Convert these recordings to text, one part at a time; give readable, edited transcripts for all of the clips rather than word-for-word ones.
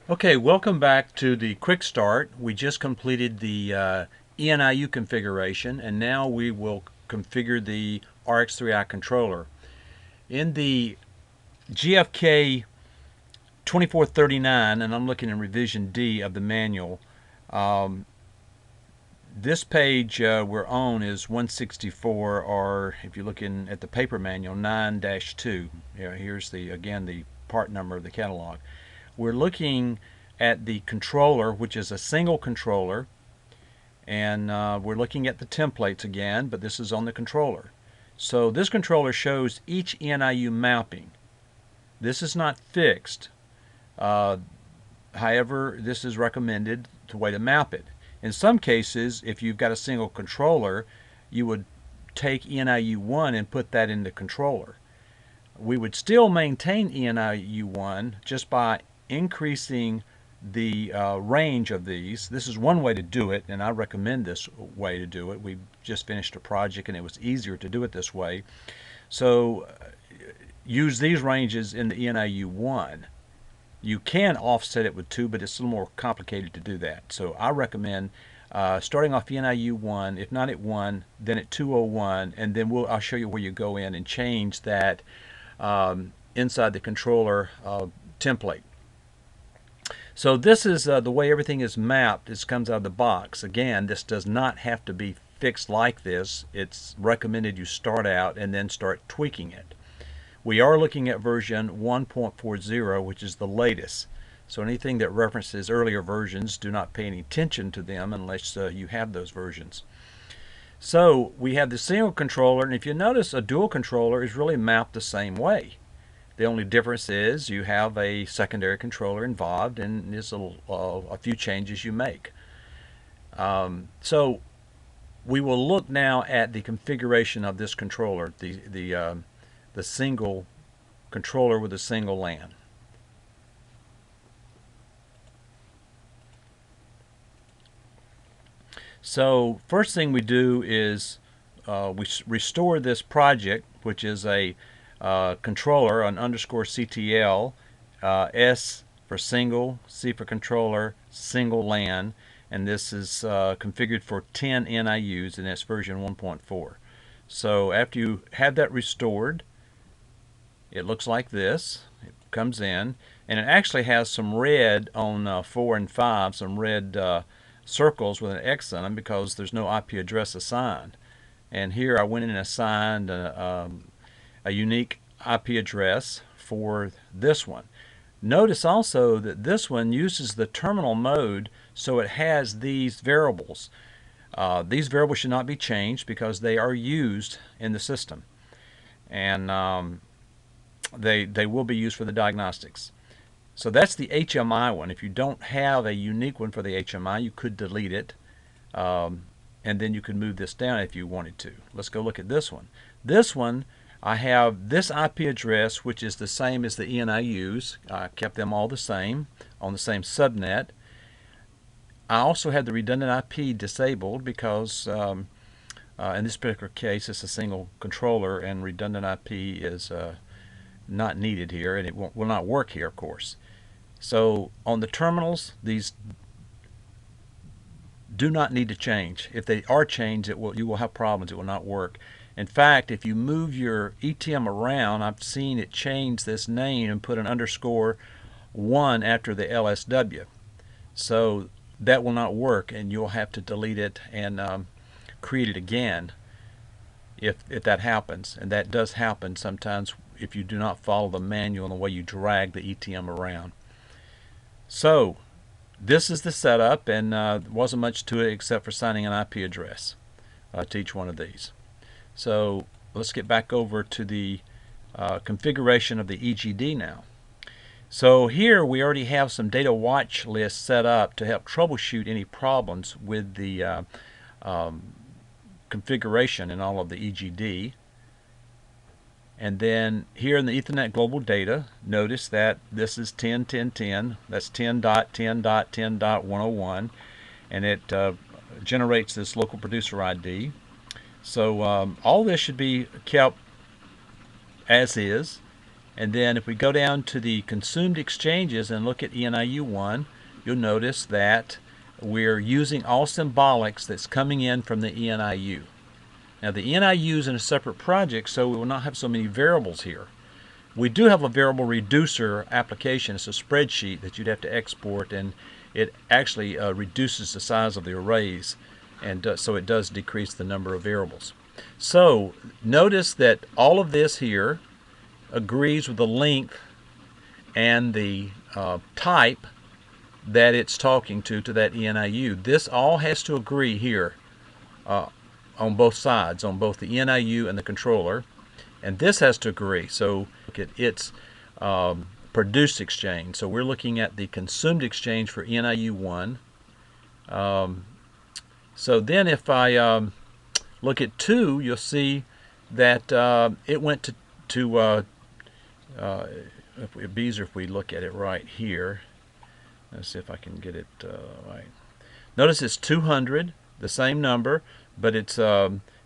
Okay, welcome back to the Quick Start. We just completed the ENIU configuration, and now we will configure the RX3i controller. In the GFK 2439, and I'm looking in revision D of the manual, um, this page we're on is 164, or if you're looking at the paper manual, 9-2. Here's again the part number of the catalog. We're looking at the controller, which is a single controller, and we're looking at the templates again, but this is on the controller. So this controller shows each ENIU mapping. This is not fixed. Uh, However, this is recommended the way to map it. In some cases, if you've got a single controller, you would take ENIU1 and put that in the controller. We would still maintain ENIU1 just by increasing the range of these. This is one way to do it, and I recommend this way to do it. We just finished a project and it was easier to do it this way. So use these ranges in the ENIU1. You can offset it with 2, but it's a little more complicated to do that. So I recommend starting off ENIU1, if not at 1, then at 201, and then I'll show you where you go in and change that inside the controller template. So this is the way everything is mapped. This comes out of the box. Again, this does not have to be fixed like this. It's recommended you start out and then start tweaking it. We are looking at version 1.40, which is the latest. So anything that references earlier versions, do not pay any attention to them unless you have those versions. So we have the single controller, and if you notice, a dual controller is really mapped the same way. The only difference is you have a secondary controller involved, and there's a few changes you make. So we will look now at the configuration of this controller, the single controller with a single LAN. So first thing we do is we restore this project, which is a controller, an underscore CTL, S for single, C for controller, single LAN, and this is configured for 10 NIUs, and that's version 1.4. So after you have that restored, it looks like this. It comes in, and it actually has some red on 4 and 5, some red circles with an X on them because there's no IP address assigned. And here I went in and assigned a unique IP address for this one. Notice also that this one uses the terminal mode, so it has these variables. These variables should not be changed because they are used in the system, and they will be used for the diagnostics. So that's the HMI one. If you don't have a unique one for the HMI, you could delete it, and then you could move this down if you wanted to. Let's go look at this one. This one, I have this IP address, which is the same as the ENIUs. I kept them all the same on the same subnet. I also have the redundant IP disabled because in this particular case it's a single controller and redundant IP is not needed here, and it will not work here, of course. So on the terminals, these do not need to change. If they are changed, you will have problems. It will not work. In fact, if you move your ETM around, I've seen it change this name and put an underscore 1 after the LSW. So that will not work, and you'll have to delete it and create it again if that happens. And that does happen sometimes if you do not follow the manual and the way you drag the ETM around. So this is the setup, and there wasn't much to it except for signing an IP address to each one of these. So let's get back over to the configuration of the EGD now. So here we already have some data watch lists set up to help troubleshoot any problems with the configuration in all of the EGD. And then here in the Ethernet global data, notice that this is 10.10.10. That's 10.10.10.101, and it generates this local producer ID. So all this should be kept as is, And then if we go down to the consumed exchanges and look at ENIU1, you'll notice that we're using all symbolics that's coming in from the ENIU. Now the ENIU is in a separate project, so we will not have so many variables here. We do have a variable reducer application. It's a spreadsheet that you'd have to export, and it actually reduces the size of the arrays, and so it does decrease the number of variables. So notice that all of this here agrees with the length and the type that it's talking to that ENIU. This all has to agree here on both sides, on both the ENIU and the controller, and this has to agree. So look at its produced exchange. So we're looking at the consumed exchange for ENIU1. So then if I look at 2, you'll see that it went to it'd be easier if we look at it right here. Let's see if I can get it right. Notice it's 200, the same number, but it's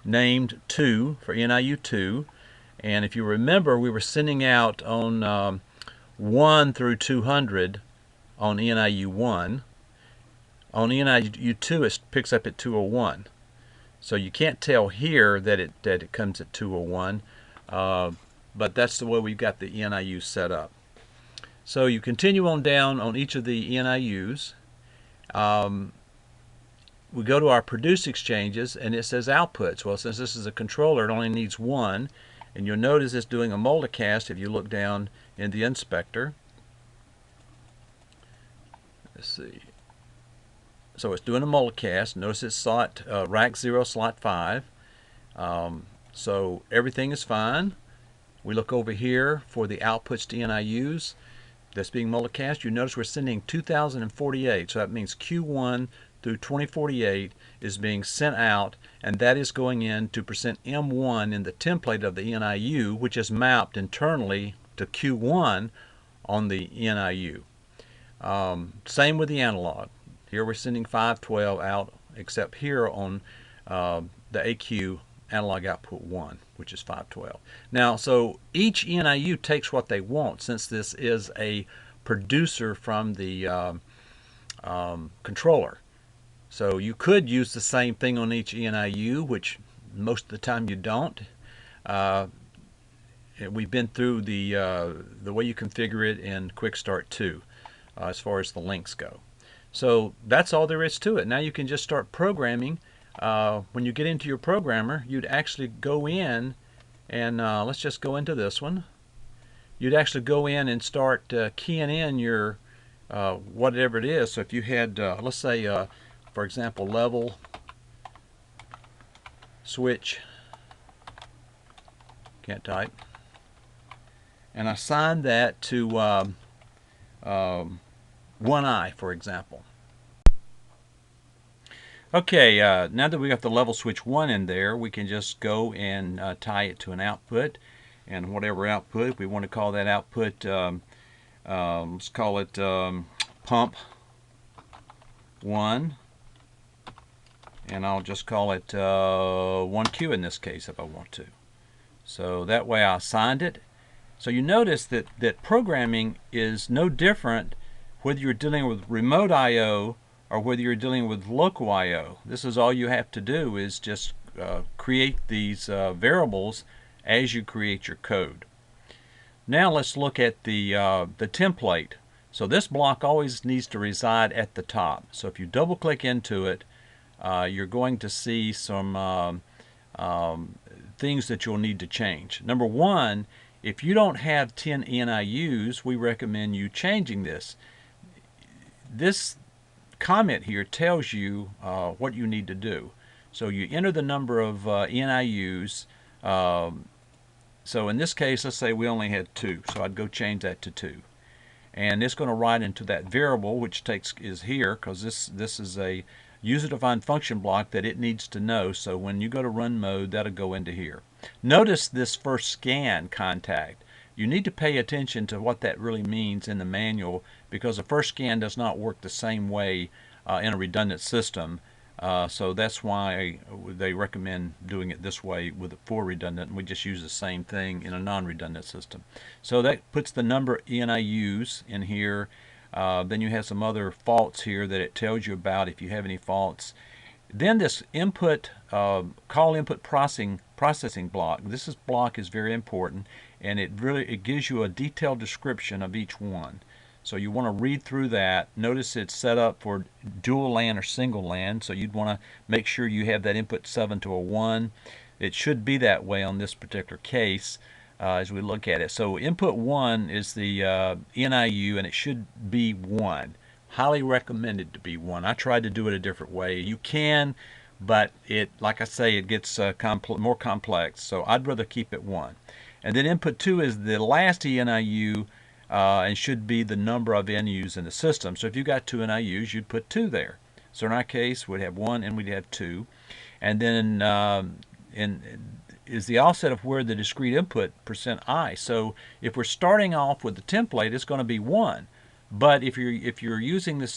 named 2 for ENIU2. And if you remember, we were sending out on 1 through 200 on ENIU1. On ENIU2, it picks up at 201. So you can't tell here that it comes at 201. But that's the way we've got the ENIU set up. So you continue on down on each of the ENIUs. We go to our produce exchanges, and it says outputs. Well, since this is a controller, it only needs 1. And you'll notice it's doing a multicast if you look down in the inspector. Let's see. So it's doing a multicast. Notice it's slot rack 0, slot 5. So everything is fine. We look over here for the outputs to ENIUs that's being multicast. You notice we're sending 2048, so that means Q1 through 2048 is being sent out, and that is going in to %M1 in the template of the ENIU, which is mapped internally to Q1 on the ENIU. Same with the analog. Here we're sending 512 out, except here on the AQ analog output 1, which is 512. Now, so each ENIU takes what they want, since this is a producer from the controller. So you could use the same thing on each ENIU, which most of the time you don't. We've been through the way you configure it in Quickstart 2 as far as the links go. So that's all there is to it. Now you can just start programming. When you get into your programmer, you'd actually go in and let's just go into this one. You'd actually go in and start keying in your whatever it is. So if you had, let's say, for example, level switch, can't type, and assign that to 1i, for example. Okay, now that we got the level switch 1 in there, we can just go and tie it to an output, and whatever output, if we want to call that output, let's call it pump 1, and I'll just call it 1Q in this case if I want to. So that way I assigned it. So you notice that programming is no different whether you're dealing with remote I/O or whether you're dealing with local I/O. This is all you have to do is just create these variables as you create your code. Now let's look at the template. So this block always needs to reside at the top. So if you double click into it, you're going to see some things that you'll need to change. Number one, if you don't have 10 ENIUs, we recommend you changing this. This comment here tells you what you need to do. So you enter the number of ENIUs. So in this case, let's say we only had 2, so I'd go change that to 2. And it's going to write into that variable, which is here, because this is a user-defined function block that it needs to know. So when you go to run mode, that'll go into here. Notice this first scan contact. You need to pay attention to what that really means in the manual, because the first scan does not work the same way in a redundant system So that's why they recommend doing it this way with a full redundant, and we just use the same thing in a non-redundant system. So that puts the number of ENIUs in here. Then you have some other faults here that it tells you about if you have any faults. Then this input, call input processing block. This block is very important, and it gives you a detailed description of each one. So you want to read through that. Notice it's set up for dual LAN or single LAN, so you'd want to make sure you have that input 7 to a 1. It should be that way on this particular case as we look at it. So input 1 is the NIU, and it should be 1. Highly recommended to be 1. I tried to do it a different way. You can, but like I say, it gets more complex, so I'd rather keep it 1. And then input 2 is the last ENIU, and should be the number of NUs in the system. So if you got 2 NIUs, you'd put 2 there. So in our case, we'd have 1 and we'd have 2. And then is the offset of where the discrete input %I. So if we're starting off with the template, it's going to be 1. But if you're using this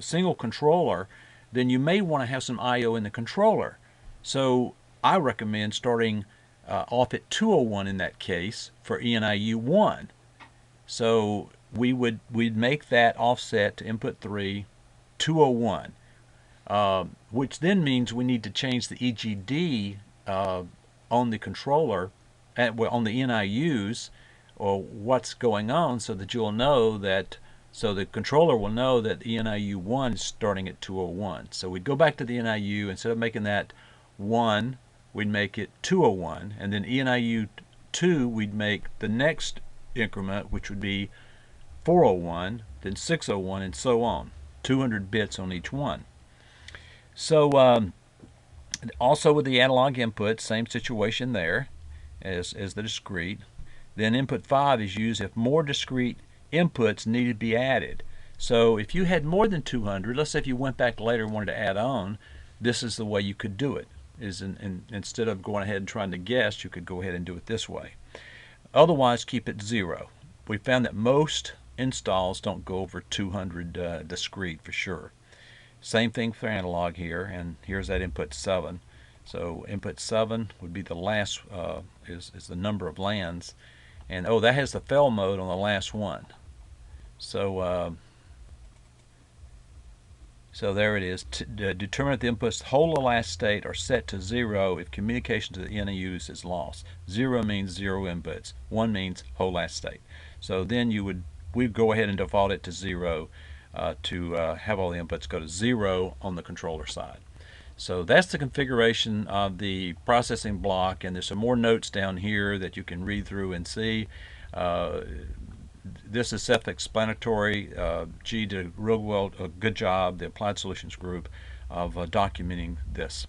single controller, then you may want to have some I/O in the controller. So I recommend starting off at 201 in that case for ENIU 1. So we'd make that offset to input 3 201, which then means we need to change the EGD on the controller, on the NIUs, or what's going on, so that you'll know that, so the controller will know that ENIU 1 is starting at 201. So we'd go back to the NIU, instead of making that 1, we'd make it 201, and then ENIU 2, we'd make the next increment, which would be 401, then 601, and so on. 200 bits on each one. So also with the analog input, same situation there as the discrete. Then input 5 is used if more discrete inputs need to be added. So if you had more than 200, let's say if you went back later and wanted to add on, this is the way you could do it. Instead of going ahead and trying to guess, you could go ahead and do it this way. Otherwise, keep it 0. We found that most installs don't go over 200 discrete for sure. Same thing for analog here, and here's that input 7. So input 7 would be the last, is the number of LANs. And oh, that has the fail mode on the last one. So so there it is. Determine if the inputs hold the last state or set to 0 if communication to the NIUs is lost. 0 means 0 inputs. 1 means hold last state. So then we'd go ahead and default it to 0 to have all the inputs go to 0 on the controller side. So that's the configuration of the processing block, and there's some more notes down here that you can read through and see. This is self-explanatory. G did a good job, the Applied Solutions group, of documenting this.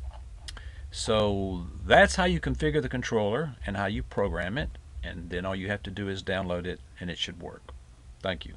So that's how you configure the controller and how you program it, and then all you have to do is download it and it should work. Thank you.